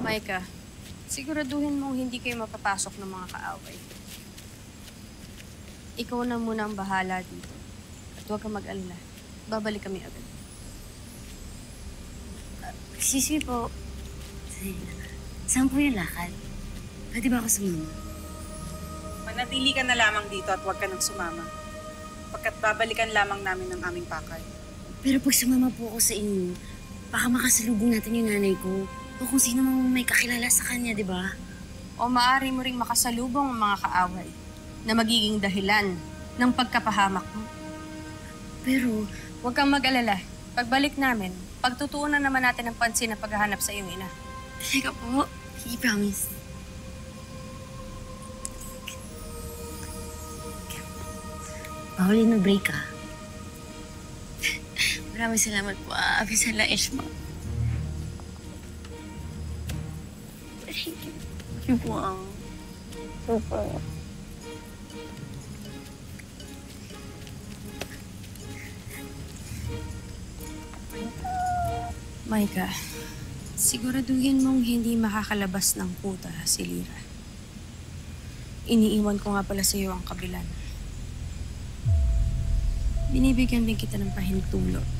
Micah, siguraduhin mong hindi kayo mapapasok ng mga kaaway. Ikaw na muna ang bahala dito. At huwag kang mag-alala. Babalik kami agad. Excuse me po. Saan po yung lakad? Pwede ba ako sumama? Manatili ka na lamang dito at huwag ka nang sumama. Pagkat babalikan lamang namin ang aming pakay. Pero pag sumama po ako sa inyo, baka makasalubong natin yung nanay ko. O kung sino mang may kakilala sa kanya, di ba? O maaari mo ring makasalubong ang mga kaaway na magiging dahilan ng pagkapahamak mo. Pero, Huwag kang mag-alala. Pagbalik namin, pagtutuunan naman natin ng pansin na paghahanap sa iyong ina. talaga po. I promise. Bawal na break ah. Maraming salamat po ah. Abisala Ishma. Thank you. Thank you po ah. Super. Micah, siguraduhin mong hindi makakalabas ng puta si Lyra. Iniiwan ko nga pala sa iyo ang kabilan. Binibigyan din kita ng pahintulot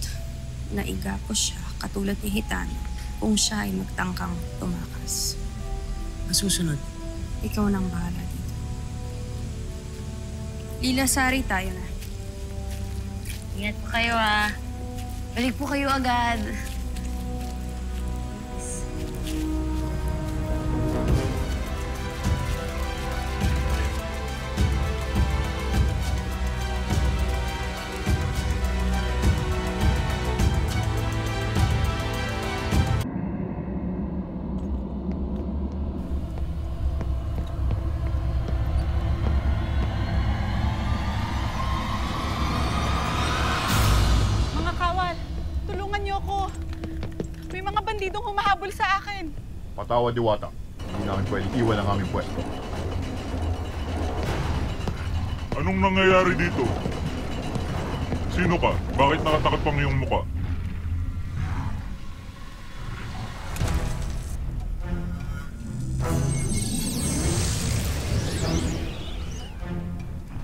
na igapos siya katulad ni Hitano kung siya ay magtangkang tumakas. Masusunod. Ikaw nang bahala dito. Lila, Sari, tayo na. Ingat po kayo ah. Balik po kayo agad. Mga kawal, tulungan niyo ako. May mga bandidong humahabol sa akin. Patawad, Diwata. Hindi namin pwedeng iwan ang aming pwesto. Anong nangyayari dito? Sino ka? Bakit nakatakot pang iyong muka?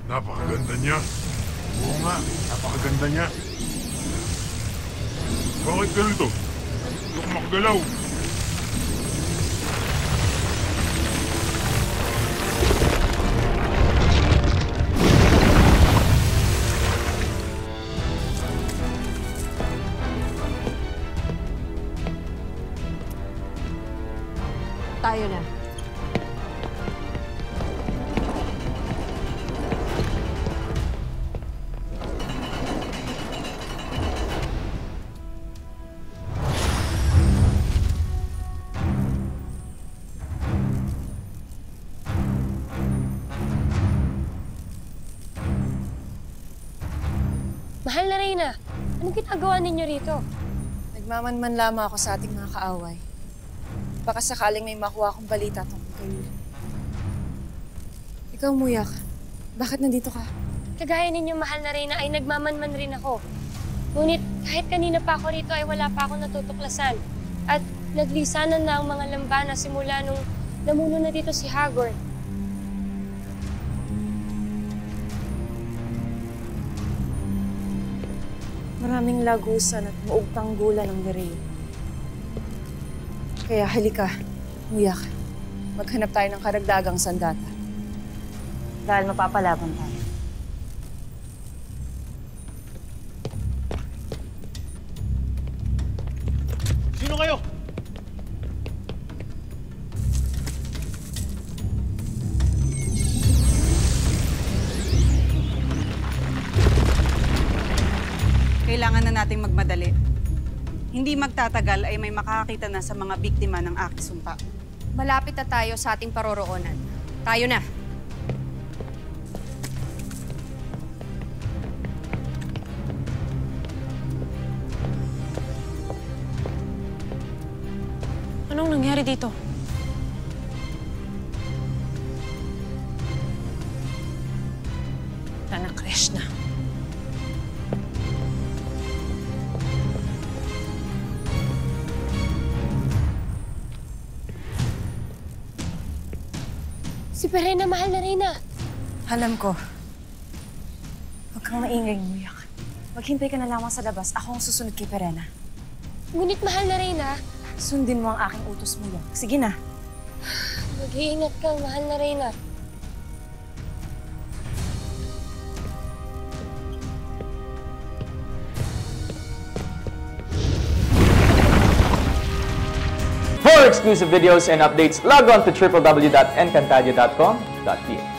Napakaganda niya. Oo nga, napakaganda niya. Bakit ganito? Hindi ako makagalaw. Tayo na. Mahal na Reyna, anong ginagawa ninyo rito? Nagmamanman lamang ako sa ating mga kaaway. Baka sakaling may makuha akong balita tungkol kayo. Ikaw, Muyak, bakit nandito ka? Kagaya ninyo, mahal na Reyna, ay nagmamanman rin ako. Ngunit kahit kanina pa ako rito ay wala pa akong natutuklasan. At naglisanan na ang mga lambana simula nung namuno na dito si Hagorn. Maraming lagusan at muog tanggulan ang Nereid. Kaya halika, Muyak. Maghanap tayo ng karagdagang sandata. Dahil mapapalaban tayo. Sino kayo? Kailangan na nating magmadali. Hindi magtatagal ay may makakakita na sa mga biktima ng aking sumpa. Malapit na tayo sa ating paroroonan. Tayo na. Anong nangyari dito? Sana Krishna. Si Perena, mahal na Reyna. Alam ko. Huwag kang maingay, Muyak. Maghintay ka na lamang sa labas. Ako ang susunod kay Perena. Ngunit mahal na Reyna. Sundin mo ang aking utos, Muyak. Sige na. Mag-iingat ka, mahal na Reyna. For exclusive videos and updates, log on to www.encantadia.com.ph.